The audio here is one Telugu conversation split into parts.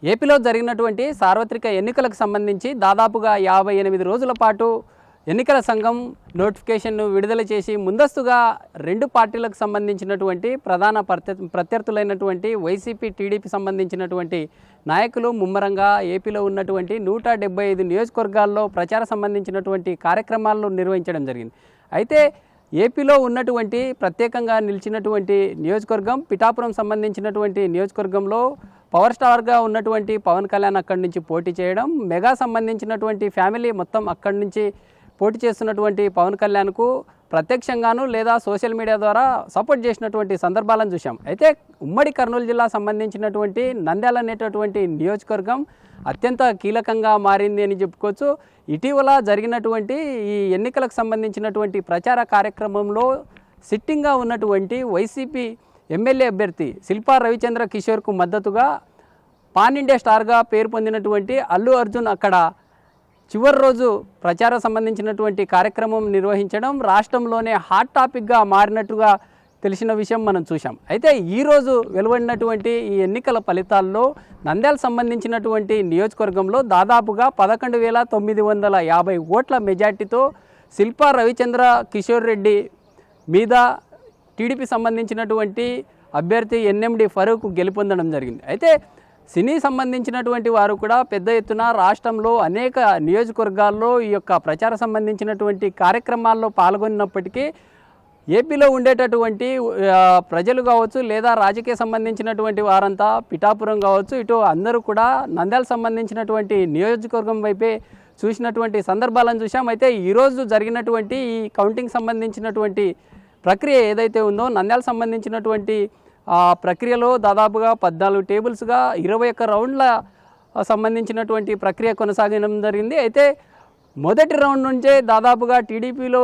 ఏపీలో జరిగినటువంటి సార్వత్రిక ఎన్నికలకు సంబంధించి దాదాపుగా 58 రోజుల పాటు ఎన్నికల సంఘం నోటిఫికేషన్ను విడుదల చేసి ముందస్తుగా రెండు పార్టీలకు సంబంధించినటువంటి ప్రధాన ప్రత్యర్థులైనటువంటి వైసీపీ టీడీపీ సంబంధించినటువంటి నాయకులు ముమ్మరంగా ఏపీలో ఉన్నటువంటి 175 నియోజకవర్గాల్లో ప్రచార సంబంధించినటువంటి కార్యక్రమాలను నిర్వహించడం జరిగింది. అయితే ఏపీలో ఉన్నటువంటి ప్రత్యేకంగా నిలిచినటువంటి నియోజకవర్గం పిఠాపురం సంబంధించినటువంటి నియోజకవర్గంలో పవర్ స్టార్గా ఉన్నటువంటి పవన్ కళ్యాణ్ అక్కడి నుంచి పోటీ చేయడం, మెగా సంబంధించినటువంటి ఫ్యామిలీ మొత్తం అక్కడి నుంచి పోటీ చేస్తున్నటువంటి పవన్ కళ్యాణ్కు ప్రత్యక్షంగాను లేదా సోషల్ మీడియా ద్వారా సపోర్ట్ చేసినటువంటి సందర్భాలను చూసాం. అయితే ఉమ్మడి కర్నూలు జిల్లా సంబంధించినటువంటి నంద్యాల అనేటటువంటి నియోజకవర్గం అత్యంత కీలకంగా మారింది అని చెప్పుకోవచ్చు. ఇటీవల జరిగినటువంటి ఈ ఎన్నికలకు సంబంధించినటువంటి ప్రచార కార్యక్రమంలో సిట్టింగ్గా ఉన్నటువంటి వైసీపీ ఎమ్మెల్యే అభ్యర్థి శిల్పా రవిచంద్ర కిషోర్కు మద్దతుగా పాన్ ఇండియా స్టార్గా పేరు పొందినటువంటి అల్లు అర్జున్ అక్కడ చివరి రోజు ప్రచారం సంబంధించినటువంటి కార్యక్రమం నిర్వహించడం రాష్ట్రంలోనే హాట్ టాపిక్గా మారినట్టుగా తెలిసిన విషయం మనం చూసాం. అయితే ఈరోజు వెలువడినటువంటి ఈ ఎన్నికల ఫలితాల్లో నంద్యాల సంబంధించినటువంటి నియోజకవర్గంలో దాదాపుగా 11,950 ఓట్ల మెజార్టీతో శిల్పా రవిచంద్ర కిషోర్ రెడ్డి మీద టీడీపీ సంబంధించినటువంటి అభ్యర్థి ఎన్ఎండి ఫరూక్ గెలుపొందడం జరిగింది. అయితే సినీ సంబంధించినటువంటి వారు కూడా పెద్ద ఎత్తున రాష్ట్రంలో అనేక నియోజకవర్గాల్లో ఈ యొక్క ప్రచార సంబంధించినటువంటి కార్యక్రమాల్లో పాల్గొన్నప్పటికీ ఏపీలో ఉండేటటువంటి ప్రజలు కావచ్చు లేదా రాజకీయ సంబంధించినటువంటి వారంతా పిఠాపురం కావచ్చు ఇటు అందరూ కూడా నంద్యాల సంబంధించినటువంటి నియోజకవర్గం వైపే చూసినటువంటి సందర్భాలను చూసాం. అయితే ఈరోజు జరిగినటువంటి ఈ కౌంటింగ్ సంబంధించినటువంటి ప్రక్రియ ఏదైతే ఉందో నంద్యాల సంబంధించినటువంటి ప్రక్రియలో దాదాపుగా 14 టేబుల్స్గా 21 రౌండ్ల సంబంధించినటువంటి ప్రక్రియ కొనసాగడం జరిగింది. అయితే మొదటి రౌండ్ నుంచే దాదాపుగా టీడీపీలో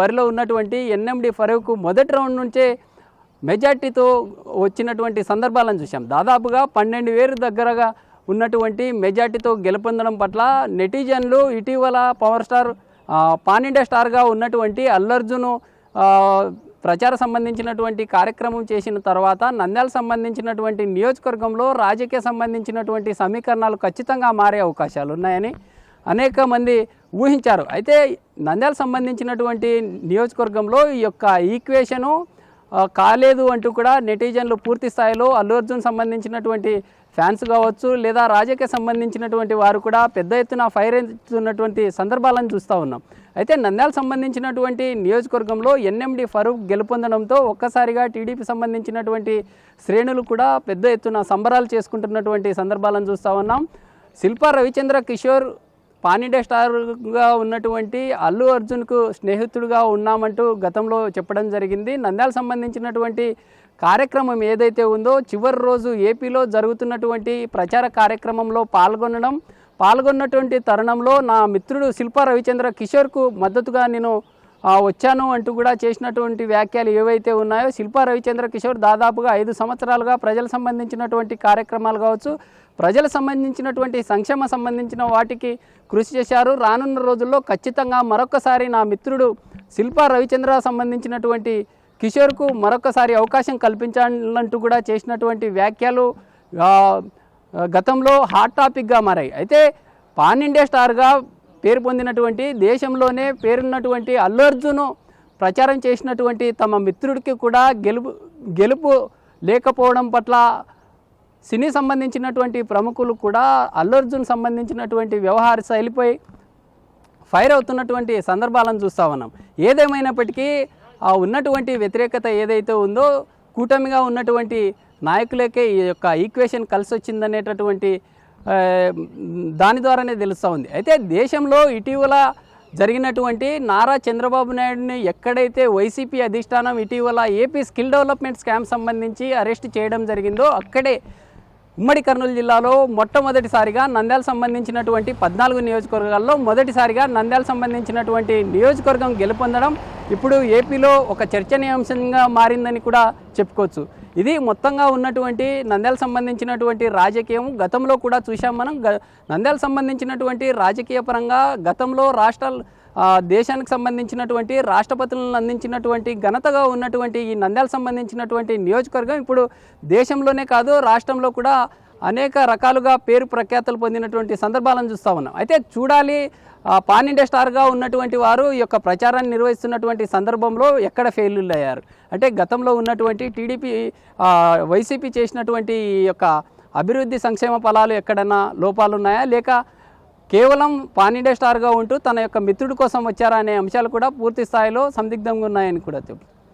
బరిలో ఉన్నటువంటి ఎన్ఎండి ఫరూక్ మొదటి రౌండ్ నుంచే మెజార్టీతో వచ్చినటువంటి సందర్భాలను చూసాం. దాదాపుగా 12,000 దగ్గరగా ఉన్నటువంటి మెజార్టీతో గెలుపొందడం పట్ల నెటిజన్లు ఇటీవల పవర్ స్టార్ పాన్ ఇండియా స్టార్గా ఉన్నటువంటి అల్లు అర్జున్ ప్రచార సంబంధించినటువంటి కార్యక్రమం చేసిన తర్వాత నంద్యాల సంబంధించినటువంటి నియోజకవర్గంలో రాజకీయ సంబంధించినటువంటి సమీకరణాలు ఖచ్చితంగా మారే అవకాశాలు ఉన్నాయని అనేక మంది ఊహించారు. అయితే నంద్యాల సంబంధించినటువంటి నియోజకవర్గంలో ఈ యొక్క ఈక్వేషను కాలేదు అంటూ కూడా నెటిజన్లు పూర్తి స్థాయిలో అల్లు అర్జున్ సంబంధించినటువంటి ఫ్యాన్స్ కావచ్చు లేదా రాజకీయ సంబంధించినటువంటి వారు కూడా పెద్ద ఎత్తున ఫైర్ అవుతున్నటువంటి సందర్భాలను చూస్తూ ఉన్నాం. అయితే నంద్యాల సంబంధించినటువంటి నియోజకవర్గంలో ఎన్ఎండి ఫరూక్ గెలుపొందడంతో ఒక్కసారిగా టీడీపీ సంబంధించినటువంటి శ్రేణులు కూడా పెద్ద ఎత్తున సంబరాలు చేసుకుంటున్నటువంటి సందర్భాలను చూస్తూ ఉన్నాం. శిల్పా రవిచంద్ర కిషోర్ పాన్ ఇండియా స్టార్గా ఉన్నటువంటి అల్లు అర్జున్కు స్నేహితుడిగా ఉన్నామంటూ గతంలో చెప్పడం జరిగింది. నంద్యాల సంబంధించినటువంటి కార్యక్రమం ఏదైతే ఉందో చివరి రోజు ఏపీలో జరుగుతున్నటువంటి ప్రచార కార్యక్రమంలో పాల్గొన్నటువంటి తరుణంలో నా మిత్రుడు శిల్పా రవిచంద్ర కిషోర్కు మద్దతుగా నేను వచ్చాను అంటూ కూడా చేసినటువంటి వ్యాఖ్యలు ఏవైతే ఉన్నాయో శిల్పా రవిచంద్ర కిషోర్ దాదాపుగా 5 సంవత్సరాలుగా ప్రజలకు సంబంధించినటువంటి కార్యక్రమాలు కావచ్చు ప్రజలకు సంబంధించినటువంటి సంక్షేమ సంబంధించిన వాటికి కృషి చేశారు. రానున్న రోజుల్లో ఖచ్చితంగా మరొకసారి నా మిత్రుడు శిల్పా రవిచంద్ర సంబంధించినటువంటి కిషోర్కు మరొకసారి అవకాశం కల్పించాలంటూ కూడా చేసినటువంటి వ్యాఖ్యలు గతంలో హాట్ టాపిక్గా మారాయి. అయితే పాన్ ఇండియా స్టార్గా పేరు పొందినటువంటి దేశంలోనే పేరున్నటువంటి అల్లు అర్జున్ ప్రచారం చేసినటువంటి తమ మిత్రుడికి కూడా గెలుపు లేకపోవడం పట్ల సినీ సంబంధించినటువంటి ప్రముఖులు కూడా అల్లు అర్జున్ సంబంధించినటువంటి వ్యవహార శైలిపై ఫైర్ అవుతున్నటువంటి సందర్భాలను చూస్తూ ఉన్నాం. ఏదేమైనప్పటికీ ఉన్నటువంటి వ్యతిరేకత ఏదైతే ఉందో కూటమిగా ఉన్నటువంటి నాయకులకే ఈ యొక్క ఈక్వేషన్ కలిసి వచ్చిందనేటటువంటి దాని ద్వారానే తెలుస్తూ ఉంది. అయితే దేశంలో ఇటీవల జరిగినటువంటి నారా చంద్రబాబు నాయుడుని ఎక్కడైతే వైసీపీ అధిష్టానం ఇటీవల ఏపీ స్కిల్ డెవలప్మెంట్ స్కామ్ సంబంధించి అరెస్ట్ చేయడం జరిగిందో అక్కడే ఉమ్మడి కర్నూలు జిల్లాలో మొట్టమొదటిసారిగా నంద్యాల సంబంధించినటువంటి 14 నియోజకవర్గాల్లో మొదటిసారిగా నంద్యాల సంబంధించినటువంటి నియోజకవర్గం గెలుపొందడం ఇప్పుడు ఏపీలో ఒక చర్చనీయాంశంగా మారిందని కూడా చెప్పుకోవచ్చు. ఇది మొత్తంగా ఉన్నటువంటి నంద్యాల సంబంధించినటువంటి రాజకీయం గతంలో కూడా చూసాం మనం. నంద్యాల సంబంధించినటువంటి రాజకీయ పరంగా గతంలో దేశానికి సంబంధించినటువంటి రాష్ట్రపతులను అందించినటువంటి ఘనతగా ఉన్నటువంటి ఈ నంద్యాల సంబంధించినటువంటి నియోజకవర్గం ఇప్పుడు దేశంలోనే కాదు రాష్ట్రంలో కూడా అనేక రకాలుగా పేరు ప్రఖ్యాతలు పొందినటువంటి సందర్భాలను చూస్తూ ఉన్నాం. అయితే చూడాలి పాన్ ఇండియా స్టార్గా ఉన్నటువంటి వారు ఈ యొక్క ప్రచారాన్ని నిర్వహిస్తున్నటువంటి సందర్భంలో ఎక్కడ ఫెయిల్యూర్ అయ్యారు. అంటే గతంలో ఉన్నటువంటి టీడీపీ వైసీపీ చేసినటువంటి ఈ యొక్క అభివృద్ధి సంక్షేమ ఫలాలు ఎక్కడన్నా లోపాలు ఉన్నాయా, లేక కేవలం పాన్ ఇండియా స్టార్గా ఉంటూ తన యొక్క మిత్రుడి కోసం వచ్చారా అనే అంశాలు కూడా పూర్తి స్థాయిలో సందిగ్ధంగా ఉన్నాయని కూడా చెప్తారు.